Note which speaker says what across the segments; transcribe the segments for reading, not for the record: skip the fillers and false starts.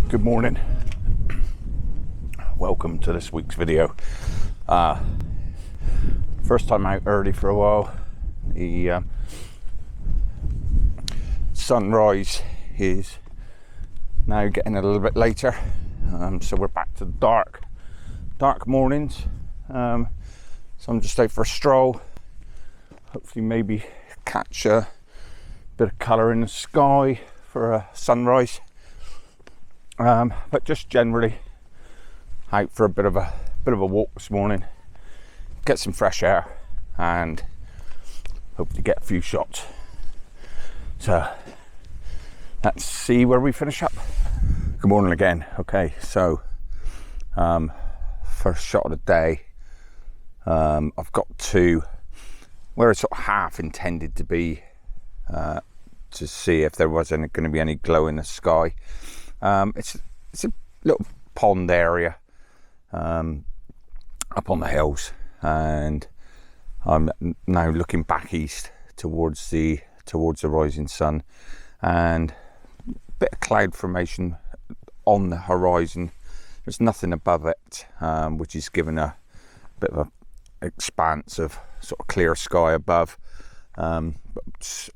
Speaker 1: Good morning. Welcome to this week's video. First time out early for a while. The sunrise is now getting a little bit later, so we're back to dark mornings. So I'm just out for a stroll. Hopefully maybe catch a bit of colour in the sky for a sunrise. But just generally out for a bit of a walk this morning, get some fresh air and hopefully get a few shots. So let's see where we finish up. Good morning again. Okay, so first shot of the day, I've got to where it's sort of half intended to be, to see if there was going to be any glow in the sky. It's a little pond area up on the hills, and I'm now looking back east towards the rising sun, and a bit of cloud formation on the horizon. There's nothing above it, which is giving a bit of a expanse of sort of clear sky above. But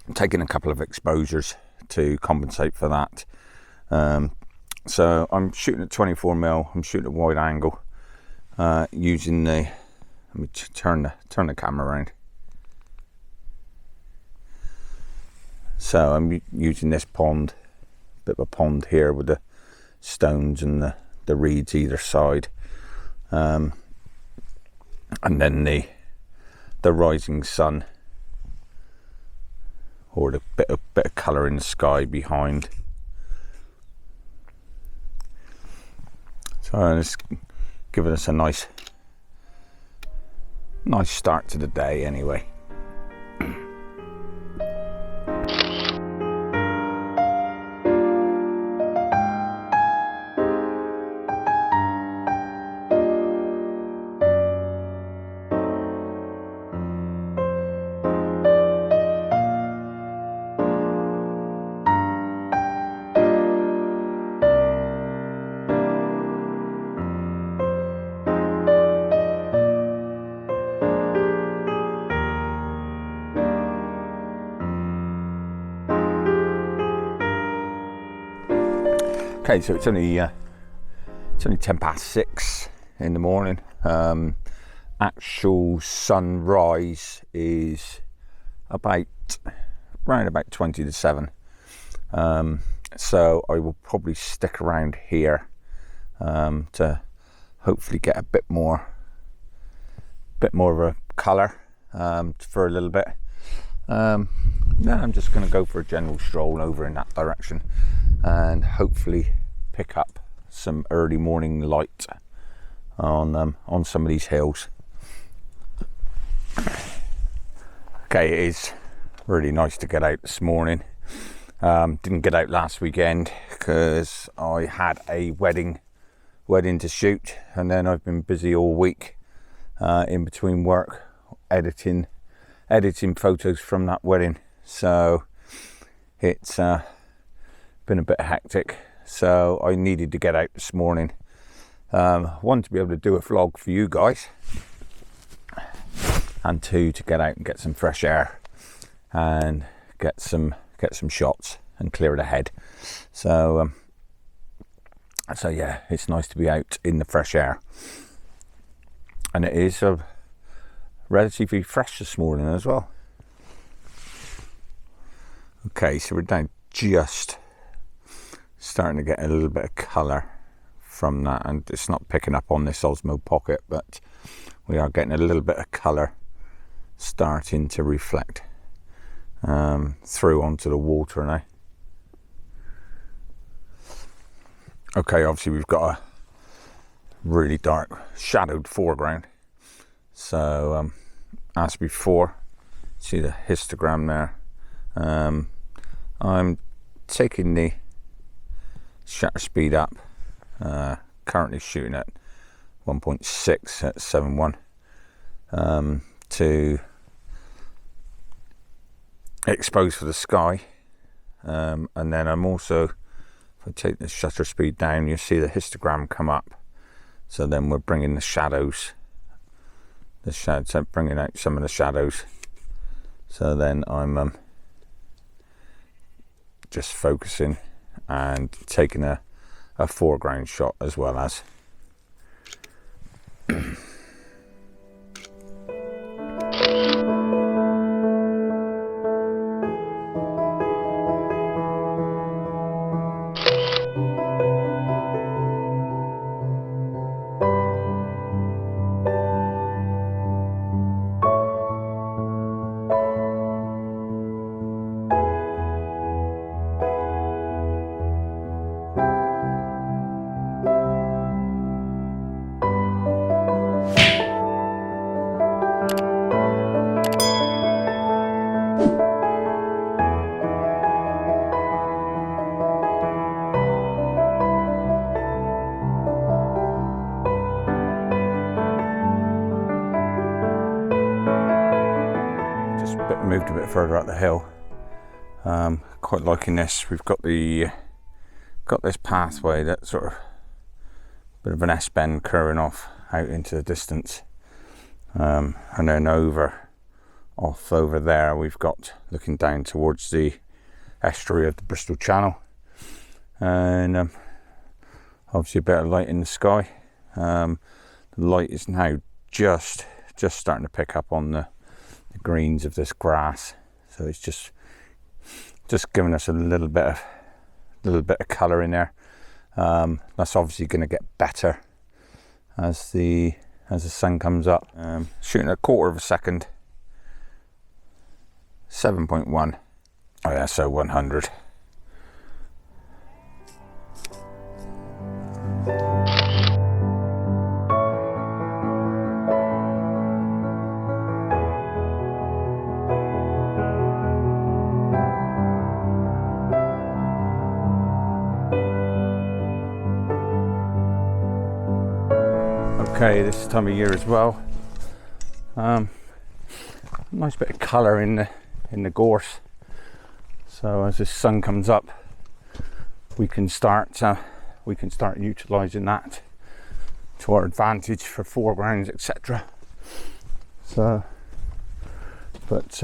Speaker 1: I'm taking a couple of exposures to compensate for that. So I'm shooting at 24mm. I'm shooting at wide angle, using the. Let me turn the camera around. So I'm using this pond, bit of a pond here with the stones and the reeds either side, and then the rising sun, or the bit of colour in the sky behind. So it's giving us a nice start to the day anyway. Okay, so it's only 6:10 in the morning. Actual sunrise is around about 20 to 7. So I will probably stick around here to hopefully get a bit more of a colour for a little bit. Yeah, I'm just going to go for a general stroll over in that direction and hopefully pick up some early morning light on some of these hills. Okay, it is really nice to get out this morning. Didn't get out last weekend because I had a wedding to shoot, and then I've been busy all week in between work editing photos from that wedding. So it's been a bit hectic, so I needed to get out this morning. One, to be able to do a vlog for you guys, and two, to get out and get some fresh air and get some shots and clear the head. So yeah, it's nice to be out in the fresh air, and it is relatively fresh this morning as well. Okay, so we're down just starting to get a little bit of colour from that, and it's not picking up on this Osmo Pocket, but we are getting a little bit of colour starting to reflect through onto the water now. Okay, obviously we've got a really dark shadowed foreground, so as before, see the histogram there. I'm taking the shutter speed up, currently shooting at 1.6 at 7.1 to expose for the sky, and then I'm also if I take the shutter speed down, you see the histogram come up. So then we're bringing the shadows, so bringing out some of the shadows. So then I'm just focusing and taking a foreground shot as well as. Moved a bit further up the hill. Quite liking this. We've got this pathway that sort of bit of an S-bend curving off out into the distance, and then off over there we've got looking down towards the estuary of the Bristol Channel, and obviously a bit of light in the sky. The light is now just starting to pick up on the greens of this grass, so it's just giving us a little bit of colour in there. That's obviously going to get better as the sun comes up. Shooting a quarter of a second, 7.1 ISO 100. Okay, this time of year as well. Nice bit of colour in the gorse. So as the sun comes up, we can start utilising that to our advantage for foregrounds, etc. So, but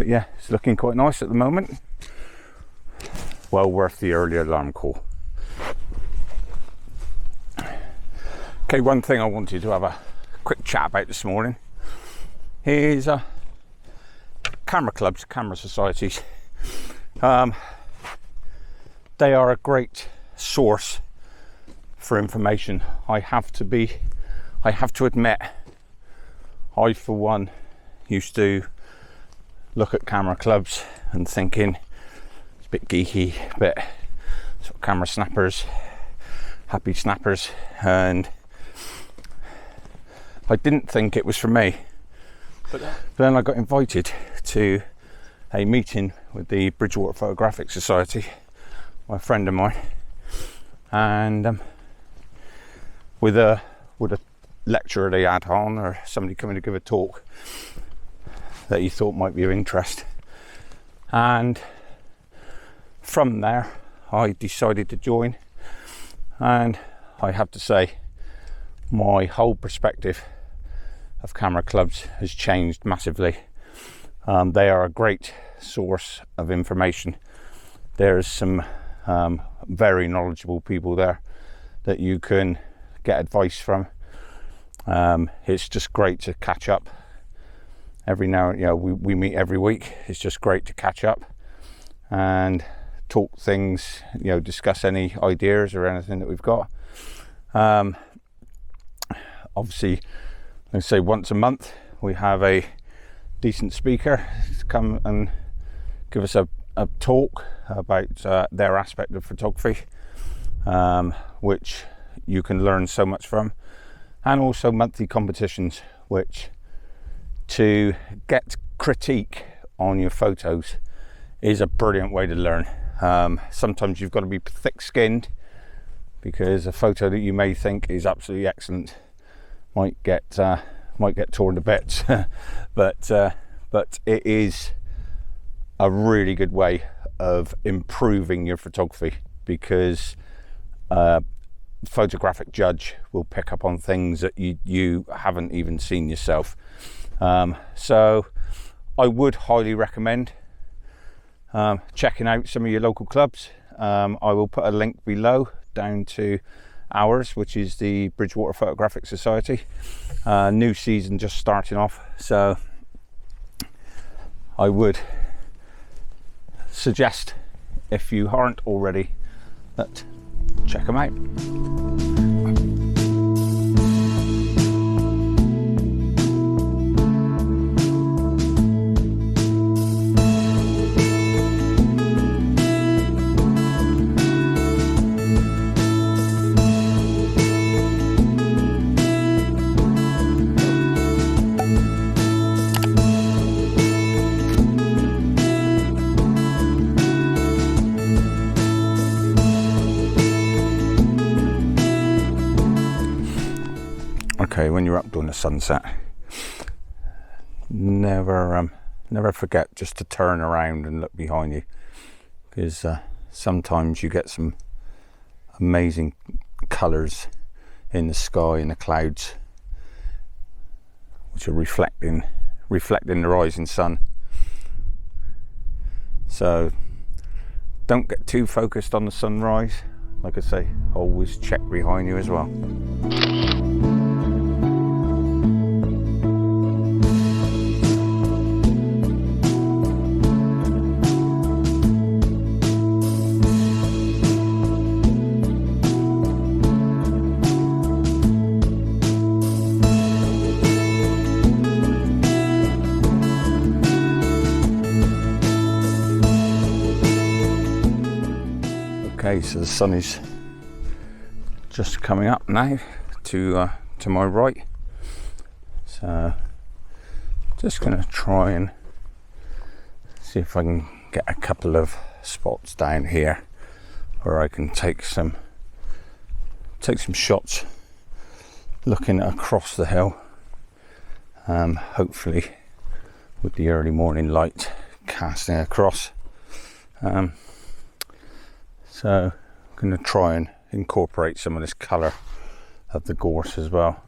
Speaker 1: yeah, it's looking quite nice at the moment. Well worth the early alarm call. Okay, one thing I wanted to have a quick chat about this morning is camera clubs, camera societies. They are a great source for information. I have to admit, I for one used to look at camera clubs and thinking it's a bit geeky, a bit sort of camera snappers, happy snappers, and I didn't think it was for me. But then I got invited to a meeting with the Bridgewater Photographic Society, by a friend of mine, and with a lecturer they had on, or somebody coming to give a talk that he thought might be of interest. And from there I decided to join, and I have to say my whole perspective of camera clubs has changed massively. They are a great source of information. There's some very knowledgeable people there that you can get advice from. It's just great to catch up every now, we meet every week. It's just great to catch up and talk things, discuss any ideas or anything that we've got. Obviously, let's say once a month we have a decent speaker to come and give us a talk about their aspect of photography, which you can learn so much from, and also monthly competitions, which to get critique on your photos is a brilliant way to learn. Sometimes you've got to be thick-skinned, because a photo that you may think is absolutely excellent might get torn to bits, but it is a really good way of improving your photography, because photographic judge will pick up on things that you haven't even seen yourself. So I would highly recommend checking out some of your local clubs. I will put a link below down to ours, which is the Bridgewater Photographic Society. New season just starting off, so I would suggest, if you aren't already, that check them out. Okay, when you're up doing the sunset, never forget just to turn around and look behind you, because sometimes you get some amazing colours in the sky and the clouds, which are reflecting the rising sun. So don't get too focused on the sunrise. Like I say, always check behind you as well. Okay, so the sun is just coming up now to my right, so just going to try and see if I can get a couple of spots down here where I can take some shots looking across the hill, hopefully with the early morning light casting across. So I'm going to try and incorporate some of this colour of the gorse as well.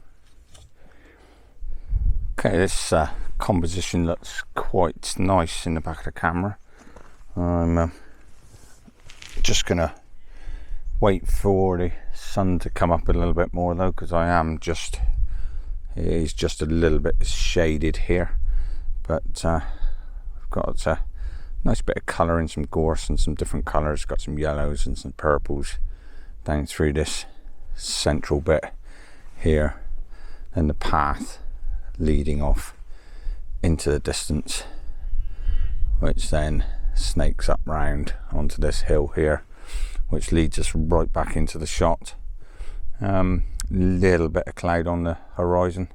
Speaker 1: Okay, this composition looks quite nice in the back of the camera. I'm just going to wait for the sun to come up a little bit more though, because it is just a little bit shaded here, but I've got a nice bit of colour in some gorse and some different colours. Got some yellows and some purples down through this central bit here, and the path leading off into the distance, which then snakes up round onto this hill here, which leads us right back into the shot. Little bit of cloud on the horizon,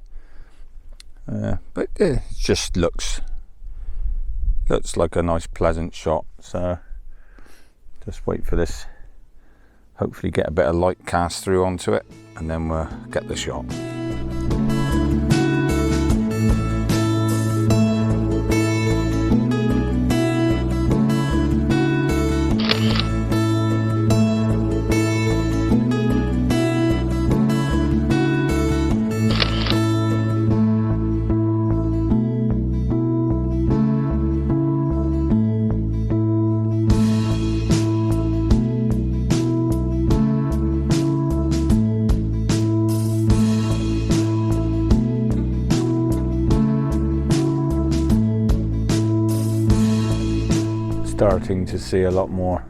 Speaker 1: but it just looks like a nice pleasant shot. So just wait for this, hopefully get a bit of light cast through onto it, and then we'll get the shot. Starting to see a lot more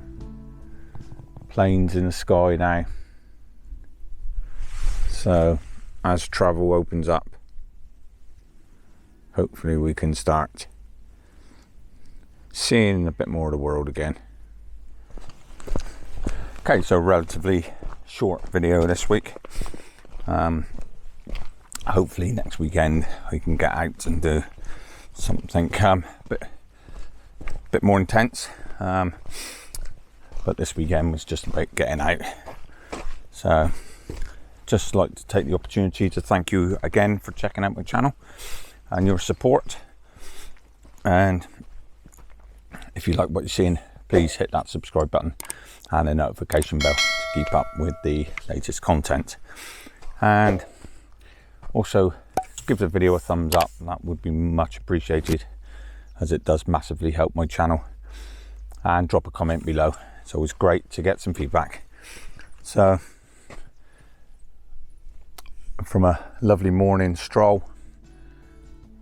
Speaker 1: planes in the sky now, so as travel opens up, hopefully we can start seeing a bit more of the world again. Okay, so relatively short video this week. Hopefully next weekend we can get out and do something bit more intense, but this weekend was just about getting out. So just like to take the opportunity to thank you again for checking out my channel and your support, and if you like what you're seeing, please hit that subscribe button and the notification bell to keep up with the latest content. And also give the video a thumbs up, that would be much appreciated, as it does massively help my channel. And drop a comment below, it's always great to get some feedback. So from a lovely morning stroll,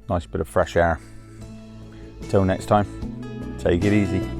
Speaker 1: nice bit of fresh air, till next time, take it easy.